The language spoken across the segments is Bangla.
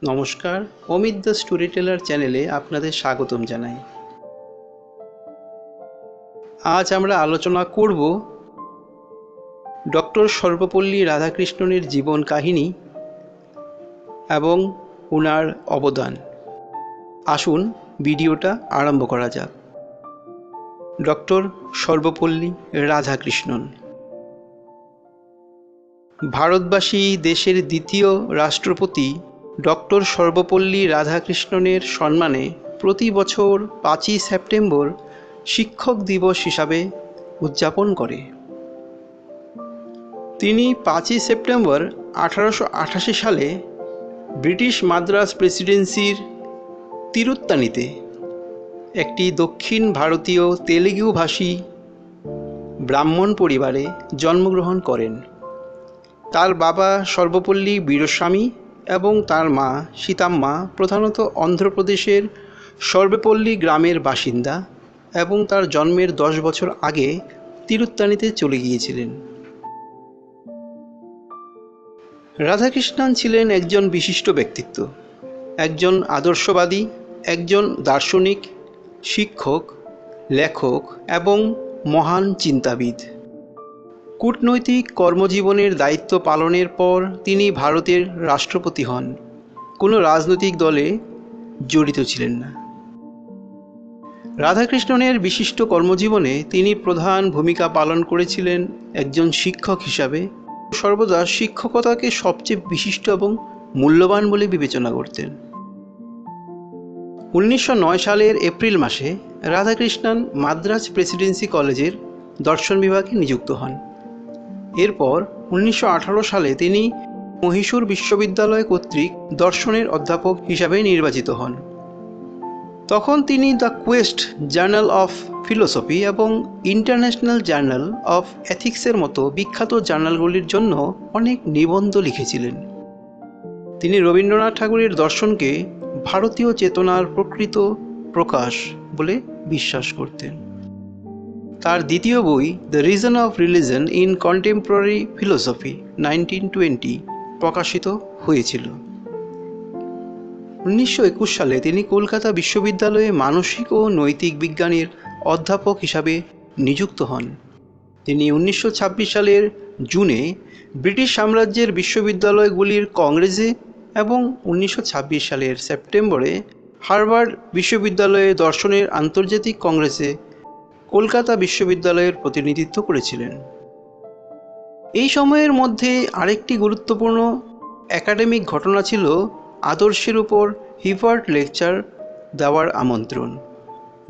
নমস্কার, অমিত দ্য স্টোরি টেলার চ্যানেলে আপনাদের স্বাগতম জানাই। আজ আমরা আলোচনা করব ডক্টর সর্বপল্লী রাধাকৃষ্ণনের জীবন কাহিনী এবং ওনার অবদান। আসুন ভিডিওটা আরম্ভ করা যাক। ডক্টর সর্বপল্লী রাধাকৃষ্ণন ভারতবাসী দেশের দ্বিতীয় রাষ্ট্রপতি ডক্টর সর্বপল্লী রাধাকৃষ্ণনের সম্মানে প্রতি বছর 5ই সেপ্টেম্বর শিক্ষক দিবস হিসাবে উদযাপন করে। তিনি 5ই সেপ্টেম্বর 1888 সালে ব্রিটিশ মাদ্রাজ প্রেসিডেন্সির তিরুত্তানিতে একটি দক্ষিণ ভারতীয় তেলুগু ভাষী ব্রাহ্মণ পরিবারে জন্মগ্রহণ করেন। তার বাবা সর্বপল্লী বীরস্বামী এবং তার মা সীতাম্মা প্রধানত অন্ধ্রপ্রদেশের সর্বেপল্লী গ্রামের বাসিন্দা এবং তার জন্মের 10 বছর আগে তিরুত্তানিতে চলে গিয়েছিলেন। রাধাকৃষ্ণন ছিলেন একজন বিশিষ্ট ব্যক্তিত্ব, একজন আদর্শবাদী, একজন দার্শনিক, শিক্ষক, লেখক এবং মহান চিন্তাবিদ। কূটনৈতিক কর্মজীবনের দায়িত্ব পালনের পর তিনি ভারতের রাষ্ট্রপতি হন। কোনো রাজনৈতিক দলে জড়িত ছিলেন না। রাধাকৃষ্ণনের বিশিষ্ট কর্মজীবনে তিনি প্রধান ভূমিকা পালন করেছিলেন একজন শিক্ষক হিসাবে। সর্বদা শিক্ষকতাকে সবচেয়ে বিশিষ্ট এবং মূল্যবান বলে বিবেচনা করতেন। 1909 সালের এপ্রিল মাসে রাধাকৃষ্ণন মাদ্রাজ প্রেসিডেন্সি কলেজের দর্শন বিভাগে নিযুক্ত হন। এরপর 1918 সালে তিনি মহীশূর বিশ্ববিদ্যালয় কর্তৃক দর্শনের অধ্যাপক হিসাবে নির্বাচিত হন। তখন তিনি the Quest journal of philosophy এবং ইন্টারন্যাশনাল জার্নাল অফ এথিক্সের মতো বিখ্যাত জার্নালগুলির জন্য অনেক নিবন্ধ লিখেছিলেন। তিনি রবীন্দ্রনাথ ঠাকুরের দর্শনকে ভারতীয় চেতনার প্রকৃত প্রকাশ বলে বিশ্বাস করতেন। তার দ্বিতীয় বই the reason of religion in contemporary philosophy 1920 প্রকাশিত হয়েছিল। 1921 সালে তিনি কলকাতা বিশ্ববিদ্যালয়ে মানসিক ও নৈতিক বিজ্ঞানের অধ্যাপক হিসাবে নিযুক্ত হন। তিনি 1926 সালের জুনে ব্রিটিশ সাম্রাজ্যের বিশ্ববিদ্যালয়গুলির কংগ্রেসে এবং 1926 সালের সেপ্টেম্বরে হার্ভার্ড বিশ্ববিদ্যালয়ে দর্শনের আন্তর্জাতিক কংগ্রেসে কলকাতা বিশ্ববিদ্যালয়ের প্রতিনিধিত্ব করেছিলেন। এই সময়ের মধ্যে আরেকটি গুরুত্বপূর্ণ একাডেমিক ঘটনা ছিল আদর্শের উপর হিভার্ট লেকচার দেওয়ার আমন্ত্রণ।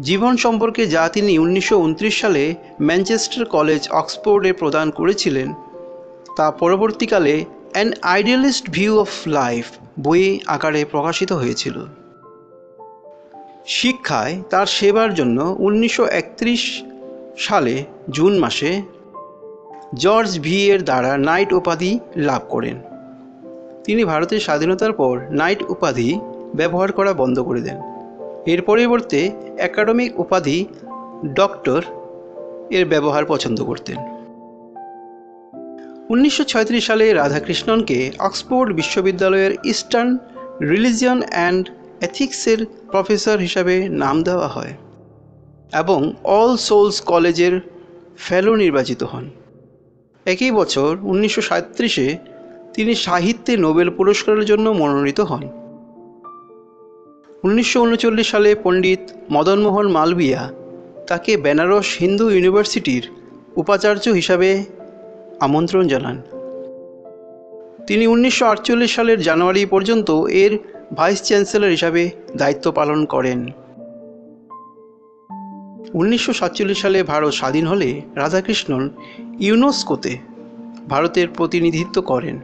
জীবন সম্পর্কে যা তিনি 1929 সালে ম্যানচেস্টার কলেজ অক্সফোর্ডে প্রদান করেছিলেন তা পরবর্তীকালে an idealist view of life বই আকারে প্রকাশিত হয়েছিল। শিক্ষায় তার সেবার জন্য 1931 সালে জুন মাসে জর্জ ভি এর দ্বারা নাইট উপাধি লাভ করেন। তিনি ভারতের স্বাধীনতার পর নাইট উপাধি ব্যবহার করা বন্ধ করে দেন। এর পরিবর্তে একাডেমিক উপাধি ডক্টর এর ব্যবহার পছন্দ করতেন। 1936 সালে রাধাকৃষ্ণনকে অক্সফোর্ড বিশ্ববিদ্যালয়ের ইস্টার্ন রিলিজিয়ন অ্যান্ড এথিক্সের প্রফেসর হিসাবে নাম দেওয়া হয় এবং অল সোলস কলেজের ফেলো নির্বাচিত হন। একই বছর 1937-এ তিনি সাহিত্যে নোবেল পুরস্কারের জন্য মনোনীত হন। 1939 সালে পণ্ডিত মদনমোহন মালবিয়া তাকে বেনারস হিন্দু ইউনিভার্সিটির উপাচার্য হিসাবে আমন্ত্রণ জানান। তিনি 1948 সালের জানুয়ারি পর্যন্ত এর ভাইস চ্যান্সেলর হিসাবে দায়িত্ব পালন করেন। 1947 সালে ভারত স্বাধীন হলে রাধাকৃষ্ণন ইউনেস্কোতে ভারতের প্রতিনিধিত্ব করেন।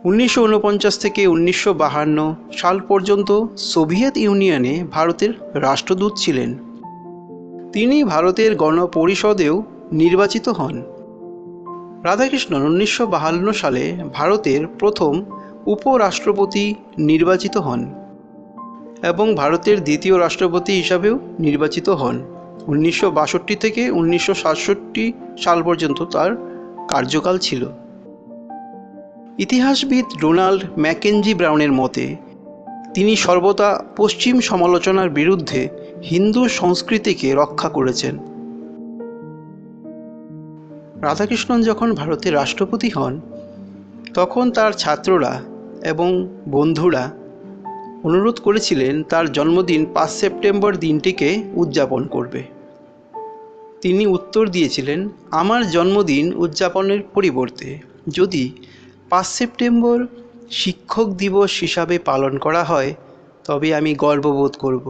1949 থেকে 1952 সাল পর্যন্ত সোভিয়েত ইউনিয়নে ভারতের রাষ্ট্রদূত ছিলেন। তিনি ভারতের গণপরিষদেও নির্বাচিত হন। রাধাকৃষ্ণন 1952 সালে ভারতের প্রথম উপরাষ্ট্রপতি নির্বাচিত হন এবং ভারতের দ্বিতীয় রাষ্ট্রপতি হিসাবেও নির্বাচিত হন। 1962 থেকে 1967 সাল পর্যন্ত তার কার্যকাল ছিল। ইতিহাসবিদ ডোনাল্ড ম্যাকেঞ্জি ব্রাউনের মতে তিনি সর্বদা পশ্চিম সমালোচনার বিরুদ্ধে হিন্দু সংস্কৃতিকে রক্ষা করেছেন। রাধাকৃষ্ণন যখন ভারতের রাষ্ট্রপতি হন তখন তার ছাত্ররা এবং বন্ধুরা অনুরোধ করেছিলেন তার জন্মদিন 5 সেপ্টেম্বর দিনটিকে উদযাপন করবে। তিনি উত্তর দিয়েছিলেন, আমার জন্মদিন উদযাপনের পরিবর্তে যদি 5 সেপ্টেম্বর শিক্ষক দিবস হিসাবে পালন করা হয় তবে আমি গর্ববোধ করব।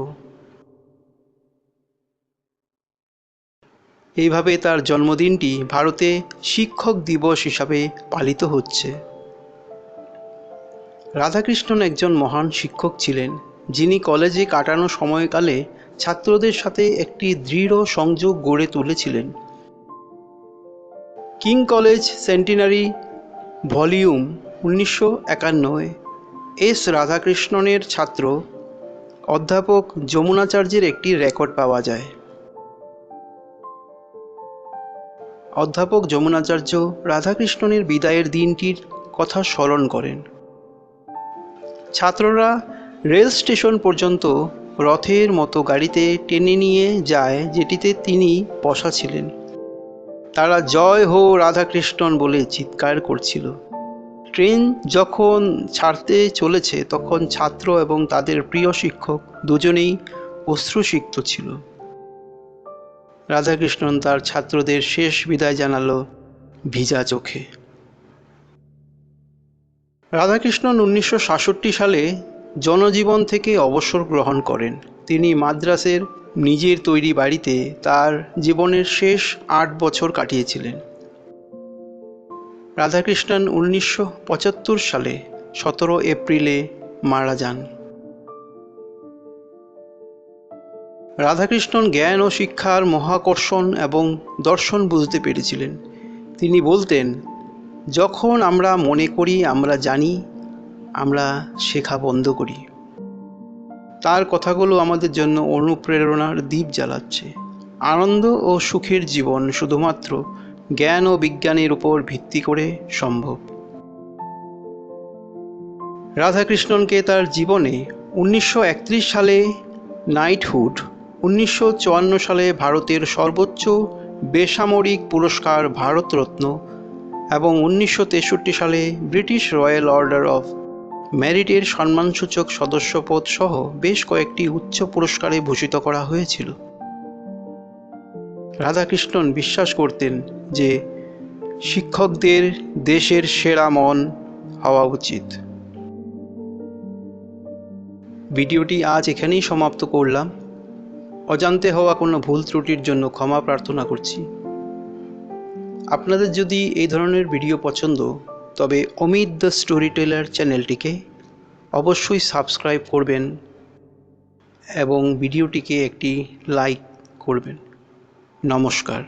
এইভাবে তার জন্মদিনটি ভারতে শিক্ষক দিবস হিসাবে পালিত হচ্ছে। রাধাকৃষ্ণন একজন মহান শিক্ষক ছিলেন, যিনি কলেজে কাটানো সময়কালে ছাত্রদের সাথে একটি দৃঢ় সংযোগ গড়ে তুলেছিলেন। King College centenary volume 1951 S রাধাকৃষ্ণনের ছাত্র অধ্যাপক যমুনাচার্যের একটি রেকর্ড পাওয়া যায়। অধ্যাপক যমুনাচার্য রাধাকৃষ্ণনের বিদায়ের দিনটির কথা স্মরণ করেন। ছাত্ররা রেল স্টেশন পর্যন্ত রথের মতো গাড়িতে টেনে নিয়ে যায়, যেটিতে তিনি বসা ছিলেন। তারা জয় হো রাধাকৃষ্ণন বলে চিৎকার করছিল। ট্রেন যখন ছাড়তে চলেছে তখন ছাত্র এবং তাদের প্রিয় শিক্ষক দুজনেই অশ্রুসিক্ত ছিল। রাধাকৃষ্ণন তার ছাত্রদের শেষ বিদায় জানালো ভিজা চোখে। রাধাকৃষ্ণন 1966 সালে জনজীবন থেকে অবসর গ্রহণ করেন। তিনি মাদ্রাসের নিজের তৈরি বাড়িতে তার জীবনের শেষ 8 বছর কাটিয়েছিলেন। রাধাকৃষ্ণন 1975 সালে 17 এপ্রিলে মারা যান। রাধাকৃষ্ণন জ্ঞান ও শিক্ষার মহাকর্ষণ এবং দর্শন বুঝতে পেরেছিলেন। তিনি বলতেন, যখন আমরা মনে করি আমরা জানি, আমরা শেখা বন্ধ করি। তার কথাগুলো আমাদের জন্য অনুপ্রেরণার দীপ জ্বালাচ্ছে। আনন্দ ও সুখের জীবন শুধুমাত্র জ্ঞান ও বিজ্ঞানের উপর ভিত্তি করে সম্ভব। রাধাকৃষ্ণনকে তার জীবনে 1931 সালে নাইটহুড, 1954 সালে ভারতের সর্বোচ্চ বেসামরিক পুরস্কার ভারতরত্ন এবং 1963 সালে ব্রিটিশ রয়্যাল অর্ডার অফ মেরিটের সম্মানসূচক সদস্যপদ সহ বেশ কয়েকটি উচ্চ পুরস্কারে ভূষিত করা হয়েছিল। রাধাকৃষ্ণন বিশ্বাস করতেন যে শিক্ষকদের দেশের সেরা মন হওয়া উচিত। ভিডিওটি আজ এখানেই সমাপ্ত করলাম। অজান্তে হওয়া কোনো ভুল ত্রুটির জন্য ক্ষমা প্রার্থনা করছি। আপনাদের যদি এই ধরনের ভিডিও পছন্দ তবে অমিত দ্য স্টোরি টেলার চ্যানেলটিকে অবশ্যই সাবস্ক্রাইব করবেন এবং ভিডিওটিকে একটি লাইক করবেন। নমস্কার।